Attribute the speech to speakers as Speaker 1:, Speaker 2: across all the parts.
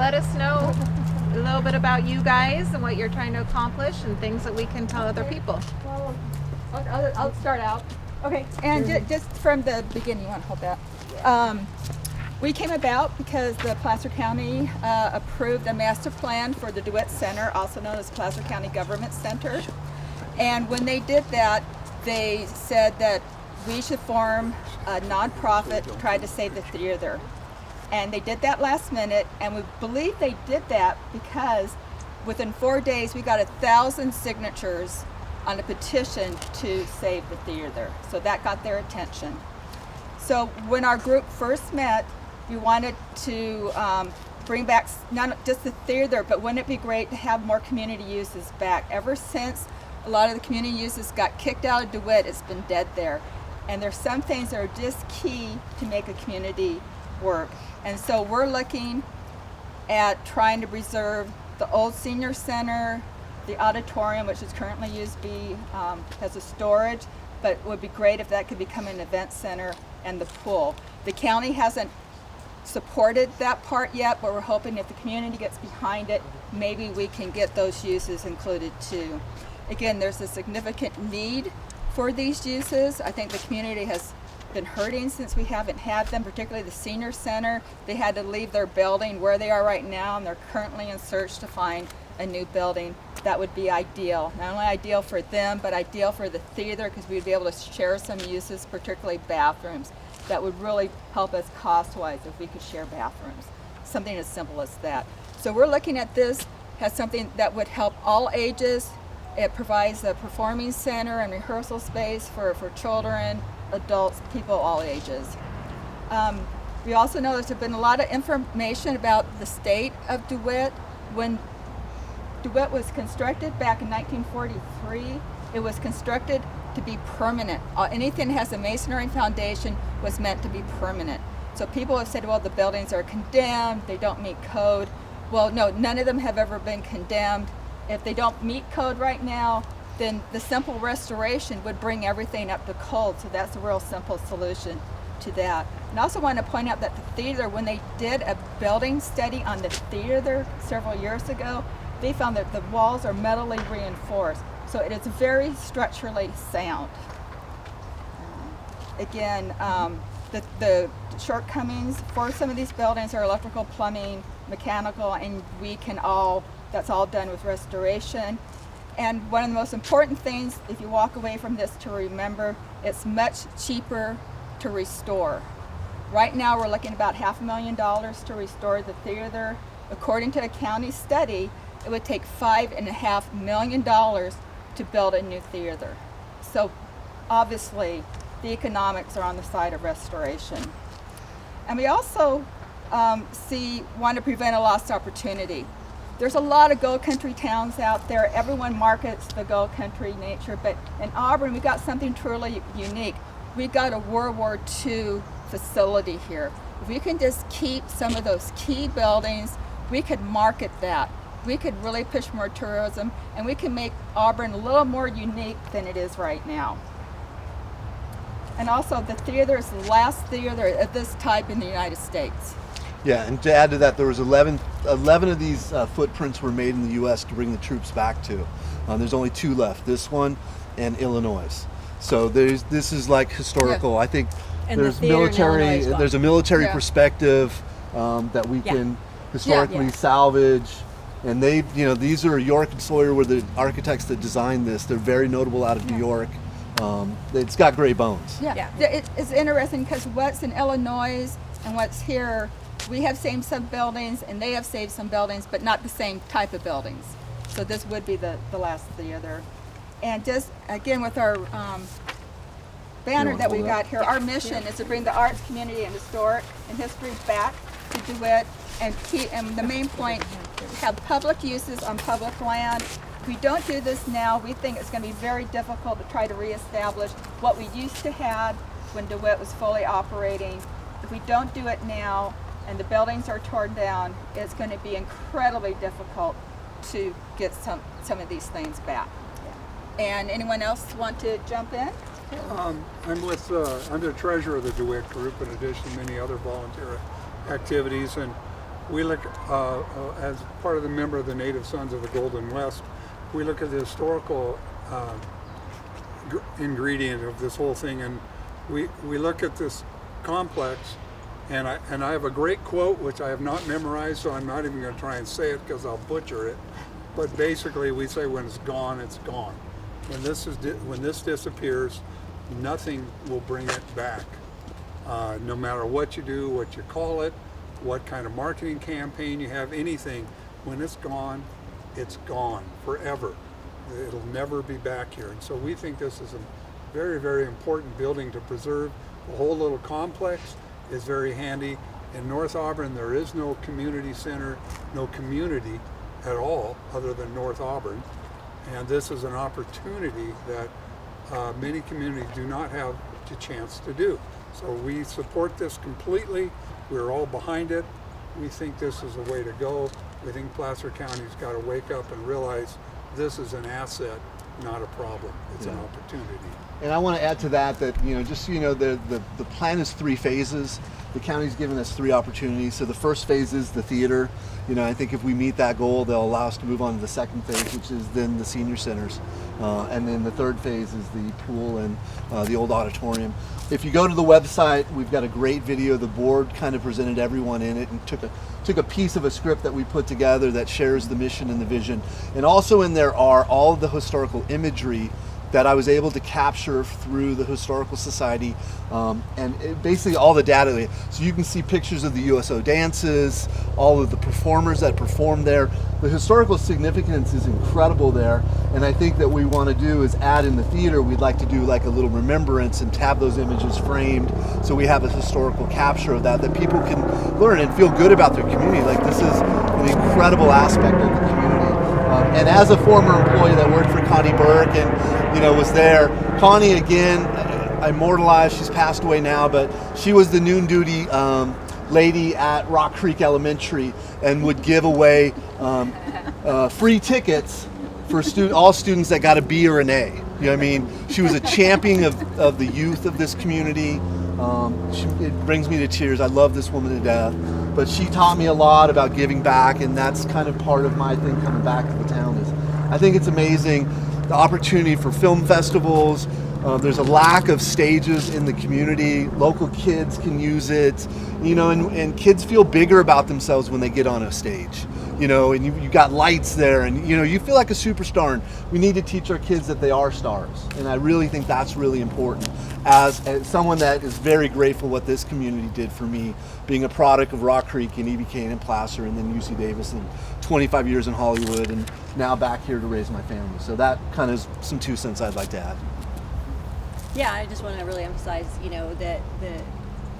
Speaker 1: let us know a little bit about you guys and what you're trying to accomplish and things that we can tell other people.
Speaker 2: Well, I'll start out. Okay, and just from the beginning, you want to hold that. We came about because the Placer County approved a master plan for the DeWitt Center, also known as Placer County Government Center. And when they did that, they said that we should form a nonprofit to try to save the theater. And they did that last minute, and we believe they did that because within 4 days we got 1,000 signatures on a petition to save the theater. So that got their attention. So when our group first met, we wanted to bring back not just the theater, but wouldn't it be great to have more community uses back? Ever since a lot of the community uses got kicked out of DeWitt, it's been dead there. And there's some things that are just key to make a community work. And so we're looking at trying to preserve the old senior center, the auditorium, which is currently used as a storage, but it would be great if that could become an event center, and the pool. The county hasn't supported that part yet, but we're hoping if the community gets behind it, maybe we can get those uses included too. Again, there's a significant need for these uses. I think the community has been hurting since we haven't had them, particularly the senior center. They had to leave their building where they are right now, and they're currently in search to find a new building. That would be ideal. Not only ideal for them, but ideal for the theater, because we'd be able to share some uses, particularly bathrooms. That would really help us cost-wise if we could share bathrooms. Something as simple as that. So we're looking at this as something that would help all ages. It provides a performing center and rehearsal space for children, adults, people all ages. We also know there's been a lot of information about the state of DeWitt. When DeWitt was constructed back in 1943, it was constructed to be permanent. Anything that has a masonry foundation was meant to be permanent. So people have said, well, the buildings are condemned, they don't meet code. Well, no, none of them have ever been condemned. If they don't meet code right now, then the simple restoration would bring everything up to code. So that's a real simple solution to that. And I also want to point out that the theater, when they did a building study on the theater several years ago, they found that the walls are metally reinforced. So it is very structurally sound. Again, the shortcomings for some of these buildings are electrical, plumbing, mechanical, and that's all done with restoration. And one of the most important things, if you walk away from this, to remember, it's much cheaper to restore. Right now we're looking at about $500,000 to restore the theater. According to a county study, it would take $5.5 million to build a new theater. So obviously the economics are on the side of restoration. And we also want to prevent a lost opportunity. There's a lot of Gold Country towns out there. Everyone markets the Gold Country nature, but in Auburn we got something truly unique. We got a World War II facility here. If we can just keep some of those key buildings, we could market that. We could really push more tourism, and we can make Auburn a little more unique than it is right now. And also, the theater is the last theater of this type in the United States.
Speaker 3: Yeah, and to add to that, there was 11 of these footprints were made in the U.S. to bring the troops back to. There's only 2 left, this one and Illinois. So this is like historical. Yeah. I think
Speaker 4: And
Speaker 3: there's a military perspective that we can historically salvage. And these are York and Sawyer were the architects that designed this. They're very notable out of New York. It's got gray bones.
Speaker 2: It's interesting because what's in Illinois and what's here, we have same some buildings and they have saved some buildings, but not the same type of buildings. So this would be the last theater. And just again with our banner that we got here, our mission is to bring the arts, community, and history back to DeWitt, and the main point, have public uses on public land. If we don't do this now, we think it's going to be very difficult to try to reestablish what we used to have when DeWitt was fully operating. If we don't do it now and the buildings are torn down, it's going to be incredibly difficult to get some of these things back. And anyone else want to jump in?
Speaker 5: I'm the treasurer of the DeWitt group, in addition to many other volunteer activities, and
Speaker 4: we look, as part of the member of the Native Sons of the Golden West, we look at the historical ingredient of this whole thing, and we look at this complex, and I have a great quote which I have not memorized, so I'm not even going to try and say it because I'll butcher it. But basically, we say when it's gone, it's gone. When this disappears, nothing will bring it back. No matter what you do, what you call it, what kind of marketing campaign you have, anything, when it's gone forever. It'll never be back here. And so we think this is a very, very important building to preserve. The whole little complex is very handy. In North Auburn, there is no community center, no community at all other than North Auburn. And this is an opportunity that many communities do not have the chance to do. So we support this completely. We're all behind it. We think this is the way to go. We think Placer County's got to wake up and realize this is an asset, not a problem. It's an opportunity.
Speaker 3: And I want to add to that, just so you know, the plan is 3 phases. The county's given us 3 opportunities. So the first phase is the theater. I think if we meet that goal, they'll allow us to move on to the second phase, which is then the senior centers. And then the third phase is the pool and the old auditorium. If you go to the website, we've got a great video. The board kind of presented everyone in it and took a piece of a script that we put together that shares the mission and the vision. And also in there are all of the historical imagery that I was able to capture through the Historical Society, and basically all the data. So you can see pictures of the USO dances, all of the performers that performed there. The historical significance is incredible there, and I think that what we want to do is add in the theater, we'd like to do like a little remembrance and have those images framed so we have a historical capture of that people can learn and feel good about their community. Like, this is an incredible aspect of the community. And as a former employee that worked for Connie Burke and was there, Connie again, immortalized. She's passed away now, but she was the noon duty lady at Rock Creek Elementary and would give away free tickets for all students that got a B or an A. You know what I mean? She was a champion of the youth of this community. It brings me to tears. I love this woman to death. But she taught me a lot about giving back, and that's kind of part of my thing coming back to the town. Is I think it's amazing, the opportunity for film festivals. There's a lack of stages in the community. Local kids can use it, and kids feel bigger about themselves when they get on a stage. And you got lights there, and you feel like a superstar. And we need to teach our kids that they are stars, and I really think that's really important. As someone that is very grateful what this community did for me, being a product of Rock Creek and E.B. Kane and Placer, and then UC Davis, and 25 years in Hollywood, and now back here to raise my family. So that kind of is some 2 cents I'd like to add.
Speaker 5: Yeah, I just want to really emphasize, that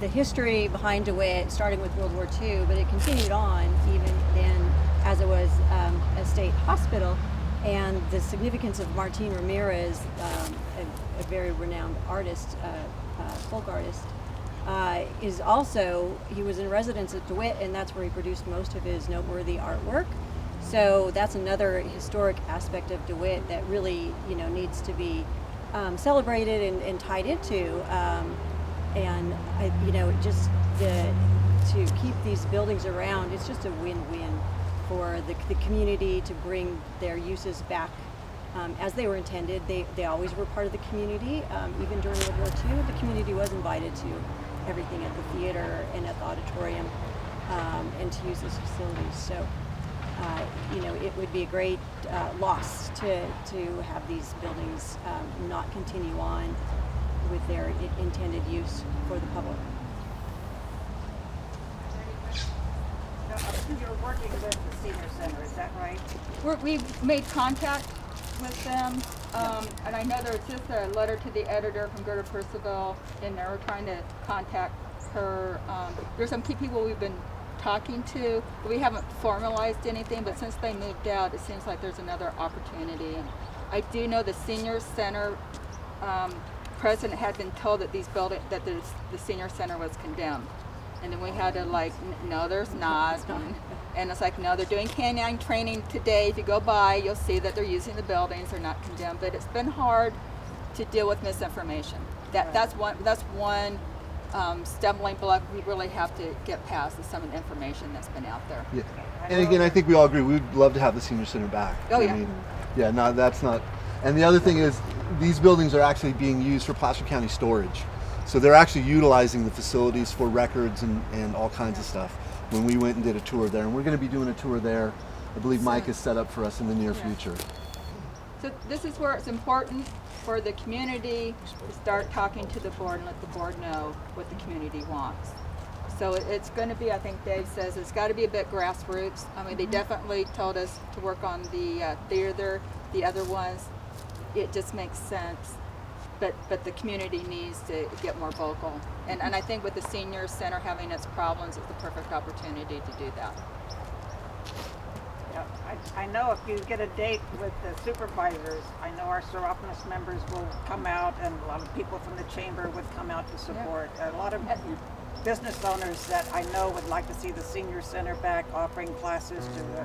Speaker 5: the history behind DeWitt, starting with World War II, but it continued on even then as it was a state hospital, and the significance of Martin Ramirez, a very renowned artist, folk artist, is also, he was in residence at DeWitt, and that's where he produced most of his noteworthy artwork. So that's another historic aspect of DeWitt that really, needs to be celebrated and tied into, to keep these buildings around, it's just a win-win for the community to bring their uses back as they were intended. They always were part of the community. Even during World War II, the community was invited to everything at the theater and at the auditorium, and to use those facilities. So it would be a great loss to have these buildings not continue on with their intended use for the public.
Speaker 6: You're working with the senior center, is that right?
Speaker 2: We've made contact with them, and I know there's just a letter to the editor from Gerda Percival, and they're trying to contact her. There's some key people we've been talking to, but we haven't formalized anything, but since they moved out, it seems like there's another opportunity. I do know the senior center president had been told that the senior center was condemned. And then we had to no, there's not. And it's like, no, they're doing canine training today. If you go by, you'll see that they're using the buildings. They're not condemned. But it's been hard to deal with misinformation. That's one stumbling block we really have to get past is some of the information that's been out there.
Speaker 3: Yeah. And again, I think we all agree we'd love to have the senior center back.
Speaker 2: Oh, yeah.
Speaker 3: I mean, yeah, no, that's not. And the other thing is, these buildings are actually being used for Placer County storage. So they're actually utilizing the facilities for records and all kinds of stuff when we went and did a tour there. And we're going to be doing a tour there. I believe Mike is set up for us in the near future.
Speaker 2: So this is where it's important for the community to start talking to the board and let the board know what the community wants. So it's going to be, I think Dave says, it's got to be a bit grassroots. I mean, they definitely told us to work on the theater, the other ones. It just makes sense. But the community needs to get more vocal. And I think with the senior center having its problems, it's the perfect opportunity to do that.
Speaker 6: Yeah, I know if you get a date with the supervisors, I know our Seropolis members will come out, and a lot of people from the chamber would come out to support. A lot of business owners that I know would like to see the senior center back offering classes to the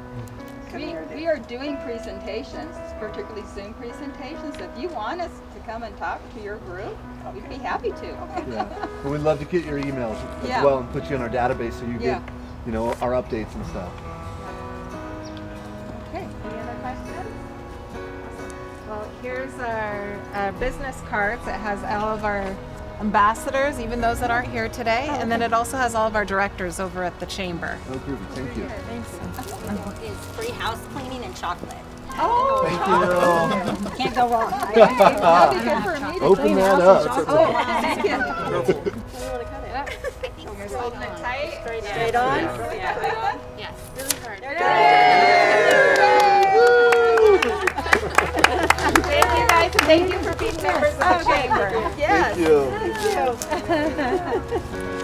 Speaker 6: community.
Speaker 2: We are doing presentations, particularly Zoom presentations. So if you want us to come and talk to your group, we'd be happy to.
Speaker 3: Yeah. Well, we'd love to get your emails as
Speaker 2: Yeah.
Speaker 3: well and put you in our database so you
Speaker 2: Yeah.
Speaker 3: get, you know, our updates and stuff.
Speaker 2: Okay.
Speaker 1: Any other questions? Well, here's our business cards. It has all of our ambassadors, even those that aren't here today, and then it also has all of our directors over at the chamber.
Speaker 3: Oh, groovy. Thank you.
Speaker 7: Is free house cleaning and chocolate.
Speaker 2: Oh,
Speaker 3: Thank you.
Speaker 7: Can't go wrong.
Speaker 2: that'd be good for me to
Speaker 3: Open
Speaker 2: clean
Speaker 3: that
Speaker 2: house
Speaker 3: up.
Speaker 2: and chocolate. Oh, thank you.
Speaker 1: You're holding it tight.
Speaker 7: Straight on?
Speaker 1: Yes. Thank you guys, and thank you for being members of the chamber.
Speaker 2: Yes.
Speaker 3: Thank you.
Speaker 2: Thank you.